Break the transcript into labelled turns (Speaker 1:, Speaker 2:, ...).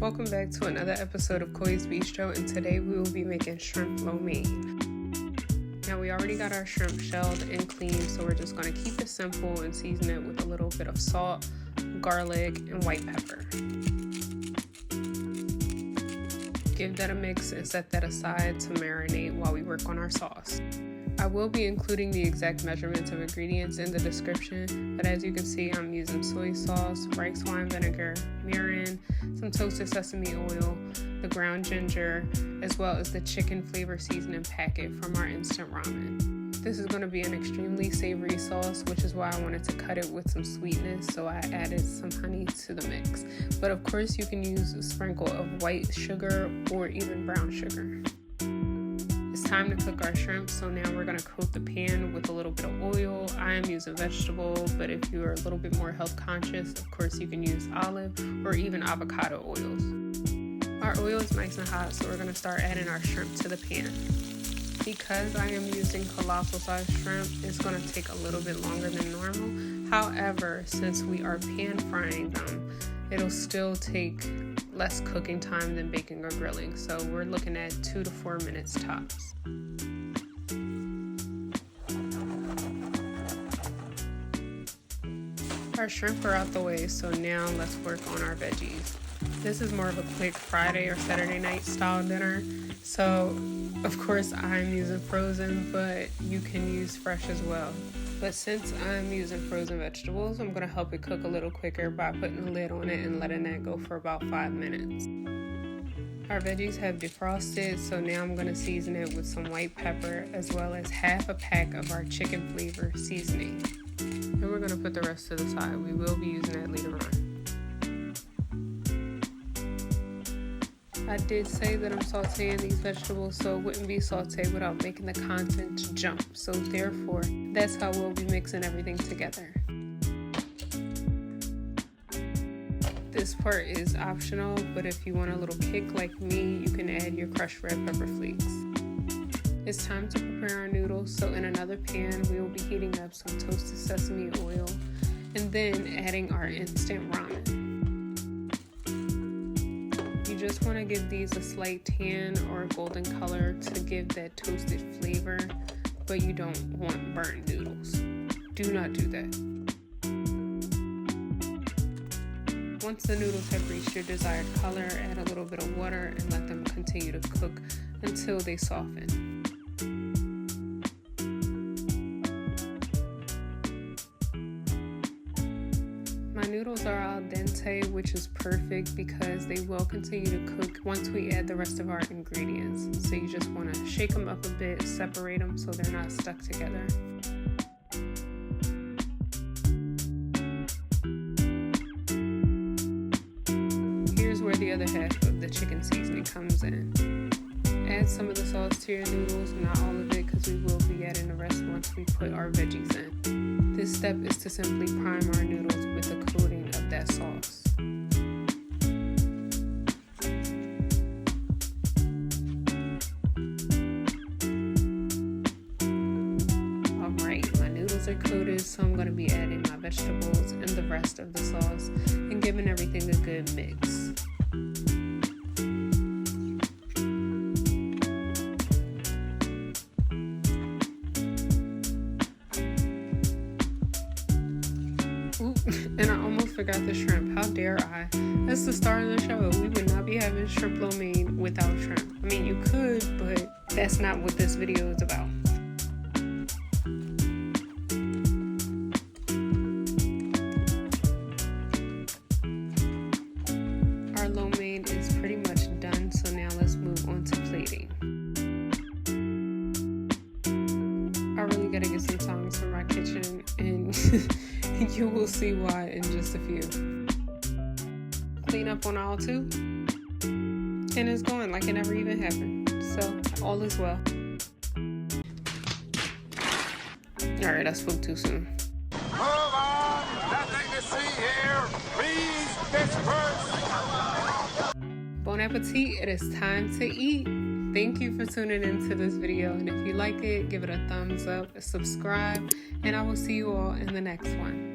Speaker 1: Welcome back to another episode of Koi's Bistro, and today we will be making shrimp lo mein. Now we already got our shrimp shelled and cleaned, so we're just going to keep it simple and season it with a little bit of salt, garlic, and white pepper. Give that a mix and set that aside to marinate while we work on our sauce. I will be including the exact measurements of ingredients in the description, but as you can see, I'm using soy sauce, rice wine vinegar, mirin, some toasted sesame oil, the ground ginger, as well as the chicken flavor seasoning packet from our instant ramen. This is going to be an extremely savory sauce, which is why I wanted to cut it with some sweetness, so I added some honey to the mix. But of course, you can use a sprinkle of white sugar or even brown sugar. It's time to cook our shrimp, so now we're going to coat the pan with a little bit of oil. I am using vegetable, but if you are a little bit more health conscious, of course you can use olive or even avocado oils. Our oil is nice and hot, so we're going to start adding our shrimp to the pan. Because I am using colossal size shrimp, it's going to take a little bit longer than normal. However, since we are pan frying them, it'll still take less cooking time than baking or grilling. So we're looking at 2 to 4 minutes tops. Our shrimp are out the way, so now let's work on our veggies. This is more of a quick Friday or Saturday night style dinner. So of course I'm using frozen, but you can use fresh as well. But since I'm using frozen vegetables, I'm going to help it cook a little quicker by putting a lid on it and letting that go for about 5 minutes. Our veggies have defrosted, so now I'm going to season it with some white pepper as well as half a pack of our chicken flavor seasoning. And we're going to put the rest to the side. We will be using that later on. I did say that I'm sauteing these vegetables, so it wouldn't be sauteed without making the content jump. So therefore, that's how we'll be mixing everything together. This part is optional, but if you want a little kick like me, you can add your crushed red pepper flakes. It's time to prepare our noodles, so in another pan, we will be heating up some toasted sesame oil and then adding our instant ramen. You just want to give these a slight tan or golden color to give that toasted flavor, but you don't want burnt noodles. Do not do that. Once the noodles have reached your desired color, add a little bit of water and let them continue to cook until they soften. My noodles are al dente, which is perfect because they will continue to cook once we add the rest of our ingredients. So you just want to shake them up a bit, separate them so they're not stuck together. Here's where the other half of the chicken seasoning comes in. Add some of the sauce to your noodles, not all of it, because we will be adding the rest once we put our veggies in. This step is to simply prime our noodles with a coating of that sauce. Alright, my noodles are coated, so I'm going to be adding my vegetables and the rest of the sauce and giving everything a good mix. And I almost forgot the shrimp. How dare I? That's the start of the show. We would not be having shrimp lo mein without shrimp. I mean, you could, but that's not what this video is about. Our lo mein is pretty much done, so now let's move on to plating. I really gotta get some tongs from my kitchen, and you will see why in just a few. Clean up on aisle 2, and it's going like it never even happened. So all is well. Alright, I spoke too soon.
Speaker 2: Move on! Nothing to see here! Please disperse!
Speaker 1: Bon appetit! It is time to eat! Thank you for tuning into this video, and if you like it, give it a thumbs up, subscribe, and I will see you all in the next one.